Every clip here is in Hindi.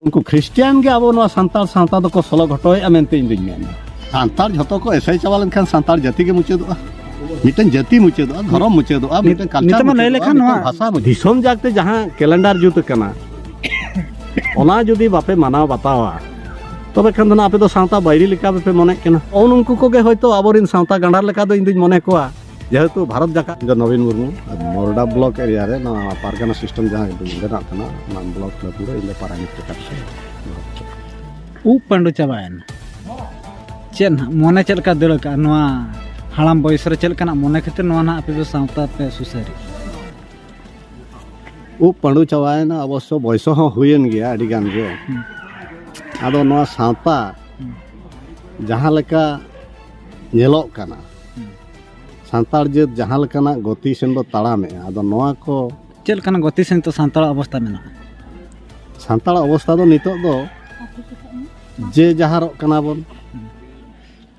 उनको ख्रिस्टियान के अब सानतार सावता दो सलो घटोया मेनते इन दिन सानतार झतो को एसआई चावा लेनखान सानतार जाति के मुचादोआ मिटन जाति मुचादोआ धर्म मुचादोआ मिटन कल्चर भाषा दिसोम जागते जहां कैलेंडर जुत कना ओना जुदी बापे मानाव बतावा तबे खान दना आपे दो सावता बायरी लेका पे मने कना ओन उनको कोगे होयतो आबोरिन सावता गंडार लेका दो इन दिन मने कोआ जेहेतु भारत जाका जो नवीन मुर्मू मोरडा ब्लॉक एरिया रे ना पारगाना सिस्टम जहां बेना तना ना ब्लॉक ले पूरा इले पारानिक के उ पंडु चाबायन चेन मोने चलका दड़का नवा हालाम बयस रे चलकना मोने खातिर नवा ना आपे सावता पे सुसारी उ पंडु चाबायन अवश्य बयस हो हुयन गया अडी गान गे आदो नवा सावता जहां लेका नेलोक कना सानतार जेत जहां लेकाना गति सेन दो ताड़ामे आदो नवा को चलकना गति सेन तो सानतार अवस्था मेना सानतार अवस्था दो नितो दो जे जहारो कना बोन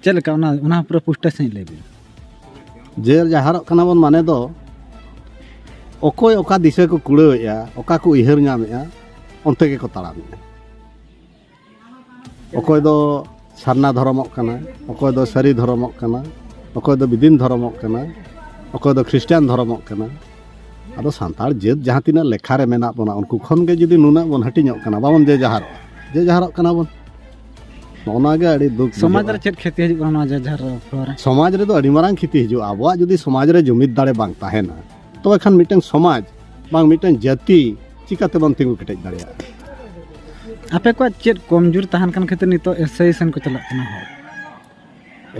चलका उना पूरा पुष्टा से लेबी जे जहारो कना बोन माने दो ओकोय ओका दिशा को कुड़ेया ओका को इहर नामेया ओनते के को ताड़ामे ओकोय दो सारना धर्मक कना ओकोय दो सरी धर्मक कना ओकोय दो विदिन धर्मक कना ओकोय दो ख्रिस्टियान धर्मक कना आदो सानतार जेत जहां तिना लेखा रे मेना बोना उनको खन गे जदी नुना बोन हटिñok कना बाबन जे जहारो कना बोन ओना गे अड़ी दुख समाज रे चेत खेती हिजु कना जे जहार फ्लोर समाज रे दो अड़ी मारांग खेती हिजु आबवा जदी समाज रे जुमिद दाड़े बांग ताहेना तो एखान मिटन समाज बांग मिटन जाति चिकाते बन तिंगु केटेज दाड़िया आपे को चेत कमजोर तहन कन खातिर नितो एसआईएसन को चला कना हो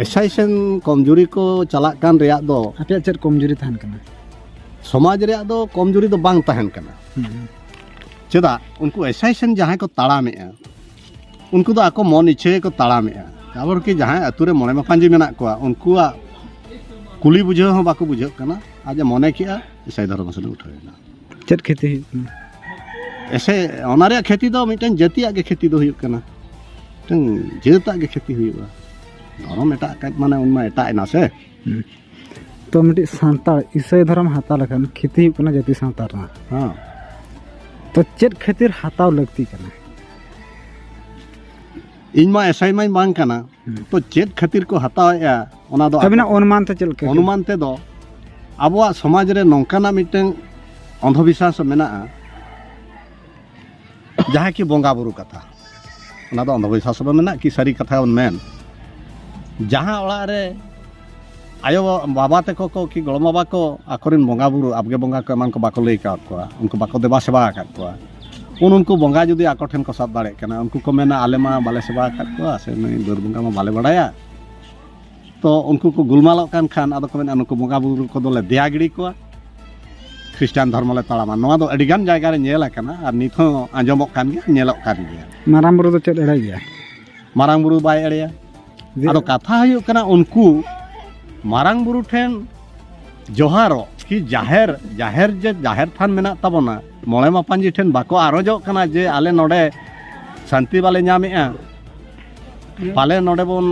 एसआईएसन कमजोरी को चला कान रेया दो आपे चेत कमजोरी तहन कना समाज रेया दो कमजोरी दो बांग तहन कना चेदा उनको एसआईएसन जहां को ताड़ामेया उनको दो आको मन इच्छे को ताड़ामेया आबर कि जहां अतुरे मने मापांजी मेना कोआ उनकुआ कुली बुझे हो बाको बुझे कना आज मने किया ईसाई धर्म से उठावेना चेत खेती ऐसे ओनारे खेती दो मिटन जातिया के खेती दो हुई कना तन जेता के खेती हुईबा धर्म एटा का माने उनमा एटा ना से तो मिटी सांतार ईसाई धर्म हाता लखन खेती कना जाति सांतार ना हां तो चेत खातिर हाताव लगती कना इनमा एसआई माई बांग कना तो चेत खातिर को हताया ओना दो तबना अनुमान ते चल के अनुमान ते दो आबवा समाज रे नौकाना मिटन अंधविश्वास मेना जहां की बोंगा बुरु कथा ओना दो अंधविश्वास मेना कि सारी कथा मेन जहां ओला रे आयो बाबा तक को कि गड़म बाबा को आकोरिन बोंगा बुरु आबगे बोंगा को मान को बाको लई का को उनको बाको देबा सेवा का को उनको बोंगा जुदी आको ठेन को साब दाड़े कना उनको को मेना आले मा बाले सेवा का को से नई दर बोंगा मा बाले बड़ाया तो उनको को गुलमालो कान खान आदो को मेना उनको बोंगा बुरु को दोले दिया गिड़ी को ख्रिस्टान धर्म ले ताड़ामा नवा दो अडिगान जायगा रे नेला कना और निथो आंजमक कान गे नेलक कान गे माराम बुरु तो चेत एड़ा गया मारांग बुरु बाय एड़िया आदो कथा हुयो कना उनको मारांग बुरु ठेन जोहारो कि जाहेर थान मेना तबना मोळे मापांजी ठेन बाको आरोजो कना जे आले नोडे शांति बाले नामेआ पाले नोडे बोन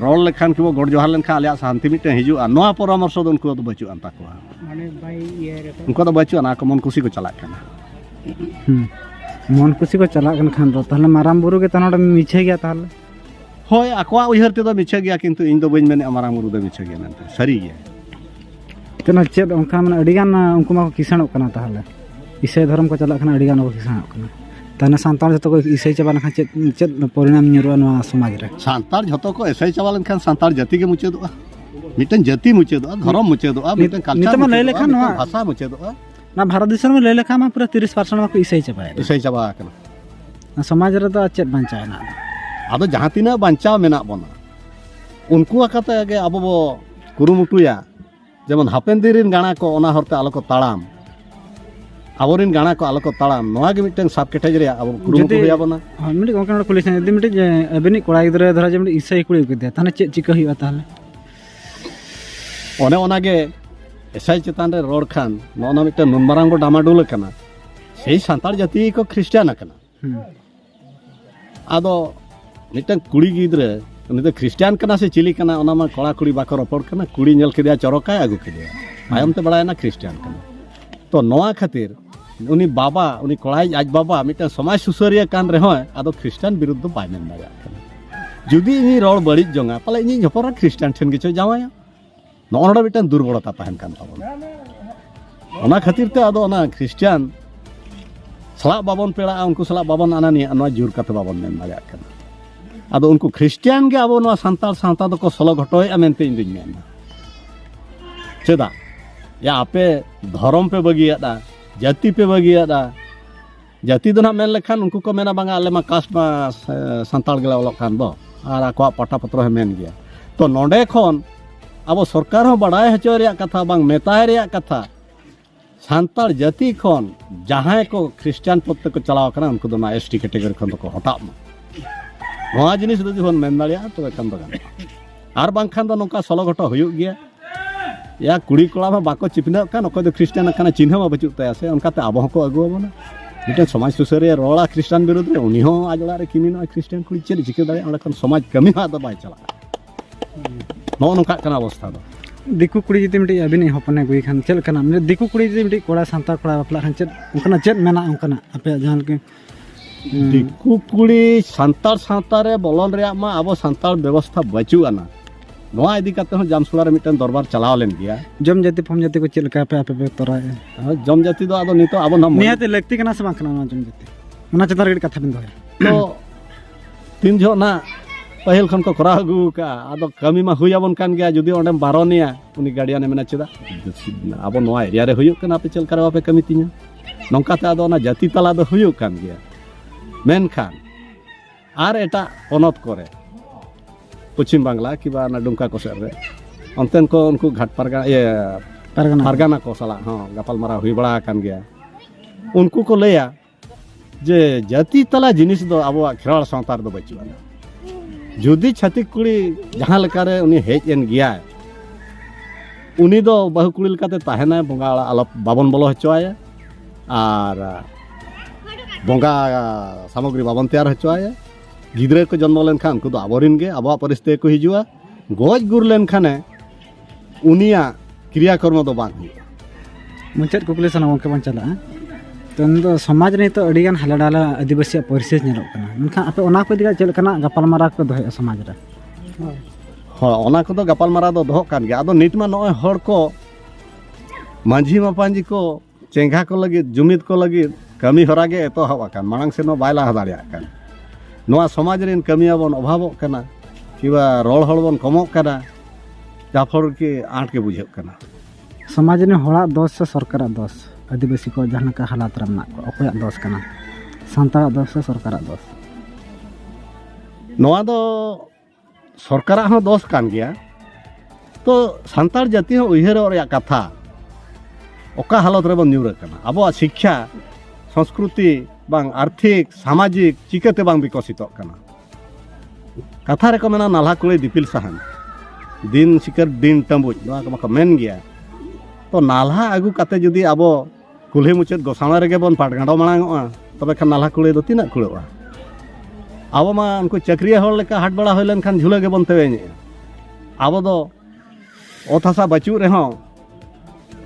रोल लेखान कि गोड जोहार लेनखा आले शांति मिटे हिजु नोआ परामर्श दो उनको तो बचु अंता को माने भाई ये उनको तो बचु ना को मन खुशी को चला कना मन खुशी को चला कन खान दो ताले माराम बुरु के तनोडे मिछे गया ताले होय आकोआ उहर ते दो मिछे गया किंतु इन दो बइन मेने माराम बुरु दो मिछे गया नंते सरी गया तना चेत उनका माने अडिगान उनको मा किसानों कना ताले ईसाई धर्म को चला कना अडिगान को किसानों कना ताने सांतार जतो को ईसाई चाबा नखा चेत परिणाम निरुआ नवा समाज रे सांतार जतो को एसआई चाबा लेनखान सांतार जाति के मुचेदोआ मिटन जाति मुचेदोआ धर्म मुचेदोआ मिटन कल्चर नितमा लय लेखा नवा भाषा मुचेदोआ ना भारत देश में लय लेखा मा पूरा 30% मा को ईसाई चाबा ईसाई चाबा कना समाज रे तो चेत बांचा ना आदो जहां तिना बांचाव मेना बना उनको आकाते आगे अब बो कुरुमुटुया जेमन हापेन दिरिन गाना को ओना हरते आलो को ताड़ाम आबोरिन गाना को आलो को ताड़ाम नोआ गे मिटन साब केटेज रे अब कुरुमुटु होया बना हां मिटि गोंका पुलिस ने मिटि अबेनी कोड़ा गिदरे धरा जे मिटि ईसाई कुड़ी के दे ताने चेत चिका हिवा ताले ओने ओना गे एसआई चेतान रे रोड खान नोना मिटन नुनमारांग बो डामाडुल कना सेई सांतार जाति को ख्रिस्टियान कना आदो मिटन कुड़ी गिदरे उनी तो ख्रिस्टियान कना से चिली कना ओना मा कोड़ा कुड़ी बाको रपड़ कना कुड़ी नेल केदिया चरकाय आगु केदिया आयम ते बड़ायना ख्रिस्टियान कना तो नोआ खातिर उनी बाबा उनी कोड़ाई आज बाबा मिटन समाज सुसरिया कान रहे आदो ख्रिस्टान विरुद्ध बाय मेन दाड़ा जुदी इन रोड बड़ी जोंगा पाले इन झपरा ख्रिस्टान ठेन के जावाया नोड़ा मिटन दुर्बलता तहन कान ताबन ओना खातिर ते आदो ओना ख्रिस्टान सला बाबन पेड़ा उनको सला बाबन आनानी अनवा जुर कते बाबन मेन दाड़ा कना आदो उनको ख्रिस्टान के आबो नवा संताल सावता दो को सलो घटोय मेनते इन दिन मेन चेदा या आपे धर्म पे बगियादा जाति पे बगियादा जाति दो ना मेन लेखान उनको को मेना बांगा आले मा कास्ट मा संताल गेला ओलक खान बो आर आको पटा पत्र है मेन गया तो नोडे खन अब सरकार हो बड़ाय हचो रेया कथा बांग मेताय रेया कथा संताल जाति खन जहां को ख्रिस्टान पत्ते को चलाव कना उनको दो ना एसटी कैटेगरी खन को हटा नोआ जिनिस दो जोन मेन दालिया तो खान दो आर बांग खान दो नोका सलो घटो हुयुग गया या कुड़ी कोड़ा में बाको चिपना कान अको ख्रिस्टान काना चिन्ह में बचुक ताया से उनकाते आबो हको अगुआबोना मिटन समाज सुसरिया रोड़ा ख्रिस्टान विरुद्ध रे उनी हो आज ओड़ा रे किमिनो ख्रिस्टान कुड़ी चेल चिके दाड़े ओंडे खन समाज कमी हा दो बाय चला नो नोका काना अवस्था दो दिकु कुड़ी जति मिटी अबिन हपने गुई खान चल कना मतलब दिकु कुड़ी जति मिटी कोड़ा सांता कोड़ा बापला खान चेत उनकना चेत मेना उनकना आपे जान के दिकु कुड़ी संताल सावता रे बोलन रे मा आबो संताल व्यवस्था बचु आना नोआ इदी काते हो जामसुला रे मिटन दरबार चलाव लेन गया जम जाति फम जाति को चेल का पे आपे पे तोराए जम जाति दो आदो नितो आबो नम नियाते लगती कना से बांकना ना जम जाति ओना चतार गडी कथा बिन दोय तो तीन जो ना पहल खन को करा गु का आदो कमी मा हुयाबन कान गया जुदी ओंडे बारोनिया उनी गाड़िया ने मेना चेदा आबो नोआ एरिया रे हुयुक कना पे चल करवा पे कमी तिnya नोंकाते आदो ना जाति तला दो हुयुक कान गया मेनखान आर एटा पनत करे पश्चिम बांग्ला कि दुमका को सेर अंतन को उनको घाट परगना को सला हाँ गपाल मारा हुई बड़ा कान गया उनको को लैया जे जाति तला जिनिस दो अब खेराड़ सावतार दो बचुआ जुदी छातिक कुड़ी जहाँ लेकारे उनी हेज एन गया उनी दो बहु कुड़ी लेकाते ताहेना बोंगा आलप बाबन बोलो हचोआया और बोंगा सामग्री बाबन तैयार हचोआया गिद्रे को जन्म लेन खान उनको दो आबोरिन गे आबो परिस्थिति को हिजुआ गोज गुर लेन खाने उनिया क्रियाकर्म दो बांग मुचेत कुकले सना वंके बन चला तो समाज रे तो अडिगान हालाडाला आदिवासी परिस्थिति नेलो कना मनखा आपे ओना को दिगा चल कना गपाल मारा को दोहे समाज रे हाँ ओना को दो गपाल मारा दो कान गया आदो नित मा नय हड़ को मांझी मापांजी को चेंगा को लगी जुमिद को लगी कमी हरा गे एतो हवा कान मांग से नो बायला हदाड़िया कान नोआ समाज रेन कमिया बन अभावों कना किबा रोल हड़ बन कमों कना जाफर के आंट के बुझे कना समाज ने हड़ा दोष से सरकार दोष आदिवासी को जहां का हालात रमना को अकोया दोष कना संताल दोष से सरकार दोष नोआ दो सरकार हो दोष कान गया तो संताल जाति हो उयहर और कथा ओका हालत रे बन न्यूर कना अब शिक्षा संस्कृति बांग आर्थिक सामाजिक चिकाते बांग विकसित कना कथा रे को मेना नाला कुले दिपिल साहन दिन शिकर दिन तंबुज नोआ को मेन गया तो नाला आगु काते जुदी आबो कुल्हे मुचेत गोसाणा रे बन पाटगांडो मांगोआ तबे खान नाला कुले दो तिना कुलेवा आबो मा उनको चक्रिया होल लेका हाट बड़ा होइलन खान झुले गे बन तेवे आबो दो ओथासा बचु रे हो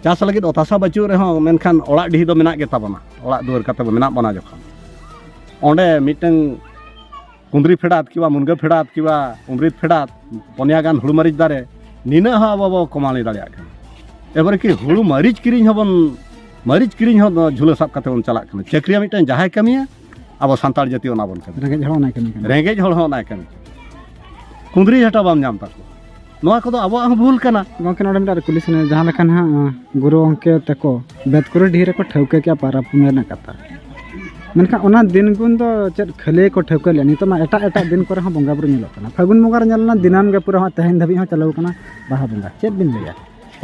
चास लगित ओथासा बचु रे हो मेनखान ओड़ा ढी दो मेना गे ताबना ओड़ा दुआर काते मेना बना जखन ओंडे मिटन कुंद्री फेडात किबा मुनगा फेडात किबा उमृत फेडात पनिया गान हुड़ु मरीच दारे निना हा बाबा कमाली दाड़िया खान एबारे कि हुड़ु मरीच किरिंग हबन मरीच किरिंग हो झुले साब काते बन चला खान चक्रिया मिटन जहाय कमिया अब संताल जाति ओना बन खान रेंगेज हड़ हो ना कमी कुंद्री हटा बाम जाम ताको नोआ को दो अब भूल कना गंके नोडे मिटा कुलिस ने जहां लेखन हा गुरु अंके तको बेदकुरी ढीरे को ठौके के पारा पुमेना कथा मनखा ओना दिन गुन दो चेत खले को ठौके ले नितो मा एटा एटा दिन करे हा बोंगा बुरु मिलो कना फागुन बोंगा रे नेलना दिनाम गे पूरा हा तहन धबी हा चलाव कना बाहा बोंगा चेत दिन लेया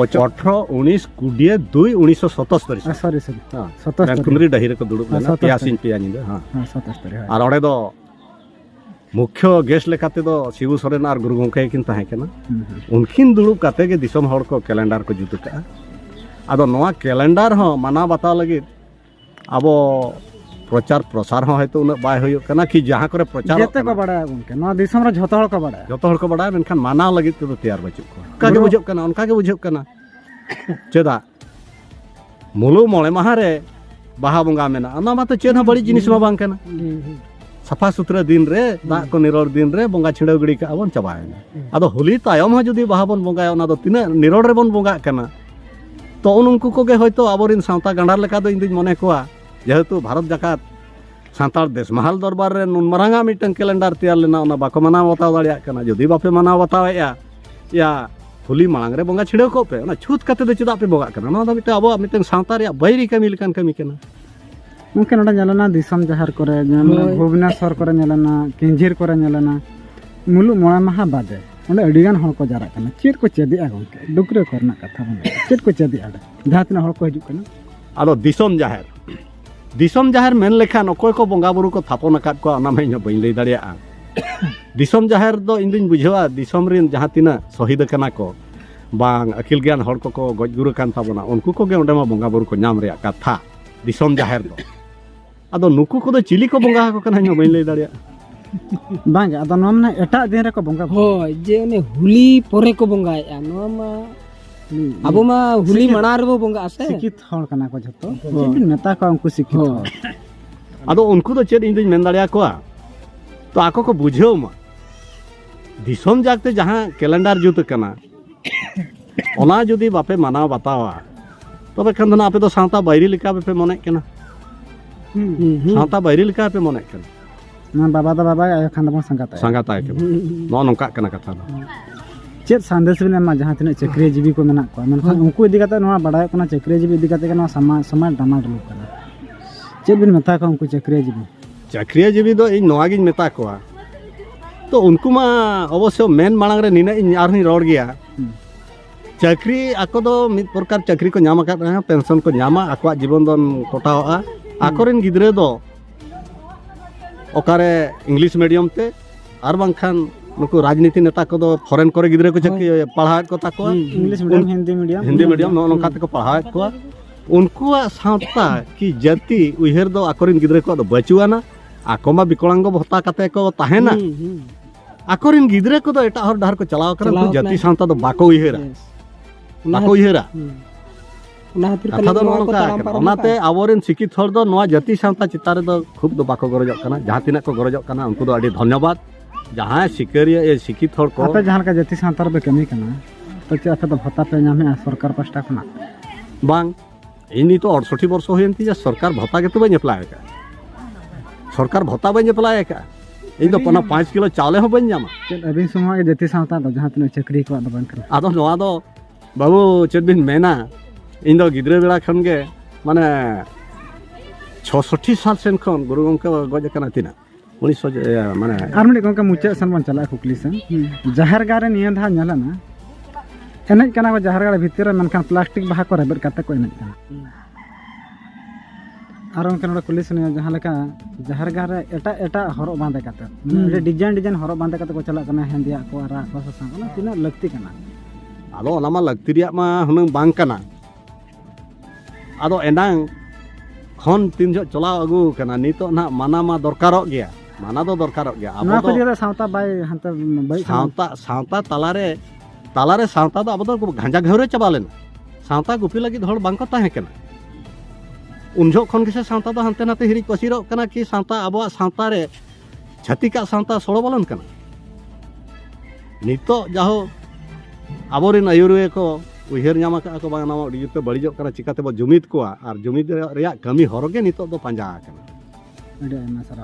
18 19 20 2 1977 सॉरी सॉरी हां 77 कुंद्री ढीरे को दुड़ुब लेना पियासिन पिया निंदा हां 77 और ओडे दो मुख्य गेस्ट लेकाते दो शिबू सोरेन और गुरु गंके किन ताहे केना उनकिन दुड़ुब काते गे दिसम हड़ को कैलेंडर को जुत का आदो नोआ कैलेंडर हो माना बताव लगी अब प्रचार प्रसार हो हयतो उन बाय होय कना कि जहां करे प्रचार जते को बड़ा गंके नोआ दिसम रे झतो हड़ को बड़ा मेनखान माना लगी तो तैयार बचु को कागे बुझो कना उनका के बुझो कना चेदा मुलु मोळे माहा रे बाहा बोंगा मेना ओना मातो चेन हा बड़ी जिनिस मा बांग कना साफा सुथरा दिन रे दाग को निरोड़ दिन रे बोंगा छिड़ाव गिड़ी का बन चाबायना आदो होली तायम हा जुदी बाहा बन बोंगा ओना दो तिना निरोड़ रे बन बोंगा कना तो उनको को गे होयतो आबोरिन सावता गंडार लेका दो इंदिन मने कोआ जेहेतु भारत जाकात सान्ताड़ देश महल दरबार रे नुन मारांगा मिटन कैलेंडर तैयार लेना ओना बाको मनाव बताव दाड़िया कना जुदी बापे मनाव बतावेया या होली मांग रे बोंगा छिड़ाव को पे ओना छूत कते दो चेदा पे बोंगा कना ओना दो मिटे आबो मिटन सावता रे बैरी कमी लेकान कमी कना mungkin ada nyalana disam jahar kore Bhubaneswar kore nyalana Kinjhir kore nyalana muluk mola maha bade onde adigan hor ko jarak kana chet ko chedi a gonke dukre korna katha bone chet ko chedi ada jahatina hor ko hijuk kana ado disom jahar men lekhan okoy ko bonga buru ko thapon akat ko ona mai bain lei daria disom jahar do indin bujhawa disom rin jahatina shahid kana ko bang akil gyan hor ko ko goj guru kan tabona unku ko ge onde ma bonga buru ko nyam rea katha disom jahar do ado nuku ko do chili ko bonga ko kana nyo bain lei daria bang ado nomna eta din re ko bonga hoi je one huli pore ko bonga ya noma abo ma huli manar bo bonga ase sikit hor kana ko jotto jebin neta ko unku sikit hor ado unku do ched indin men daria ko to ako ko bujheo ma disom jagte jaha calendar jut kana ona jodi bape manaw batawa tobe khan dona ape do santa bairi lika pe mone kana santa bairi lika pe mone kana na baba da baba ayo khan da sangata sangata ke no nongka kana katha do chet sandesh bin ma jaha tina chakri jibi ko menak ko menkhan unku idi kata no badai kana chakri jibi idi kata kana sama damad lu kana chet bin meta ko unku chakriya jibi do in noa gin meta ko to unku ma obosyo men manang re nina in arni ror gya chakri ako do mit porkar chakri ko nyama kat pension ko nyama akwa jibon don kotawa akorin gidre do okare english medium te ar bangkhan nuku rajniti neta ko do foreign kore gidre ko chakri padhaat ko tako english medium hindi medium no nongka te ko padhaat ko unku sawta ki jati uher do akorin gidre ko do bachuana ako ma bikolango bhota kate ko tahena akorin gidre ko do eta hor dahar ko chalaw kana jati sawta do bako uhera ona hatir katha do nongka onate aborin sikit hor do noa jati sawta chitare do khub do bako gorojok kana jaha tina ko gorojok kana unku do adi dhanyabad jaha sikariya e sikit hor ko ape jahan ka jati santar be kami kana to che ape do bhota pe nyame sarkar pasta khona bang ini to 68 বর্ষ হয়েন্তি যে সরকার ভত্তা কে তো বাই এপ্লাই কা সরকার ভত্তা বাই এপ্লাই কা এই তো 5 কিলো চালে ho বাই জামা chet abin semua ke jati santar do jaha tina chakri ko do ban kana ado noa do babu chedbin mena ᱤᱧ ᱫᱚ ᱜᱤᱫᱽᱨᱟᱹ ᱵᱮᱲᱟ ᱠᱷᱚᱱ ᱜᱮ ᱢᱟᱱᱮ 66 साल सेन खन गुरु गंके गज kana tina 1900 माने ar mani gongka mucha san ban chala kukli san jahar gare niya dha nyala na enej kana ko jahar gare bhitir menkhan plastic baha ko rebet kate ko enej kana ar onkan oda kuli sun jaha leka jahar gare eta horok bande kate mane design horok bande kate ko chala kana hendia ko ara ko sang ona tina lakti kana ado ona ma lakti riya ma hunang bang kana ado enang khon tinjo cholao agu kana nito na mana ma dorkarok gya mana do dorkarok gya abo do jere sauta bai hante bai sauta talare sauta do abo do ganja ghore chabalen sauta gupi lagi hor bang ko tahe kana unjo khon gese sauta do hante nate hiri pasirok kana ki sauta abo sauta re jhatika sauta solo bolon kana nito jaho aborin ayurwe ko uher nyama ka ko bang nama digite barijok kana chikate bo jumit ko ar jumit reya kami horoge nito do panja kana ada masara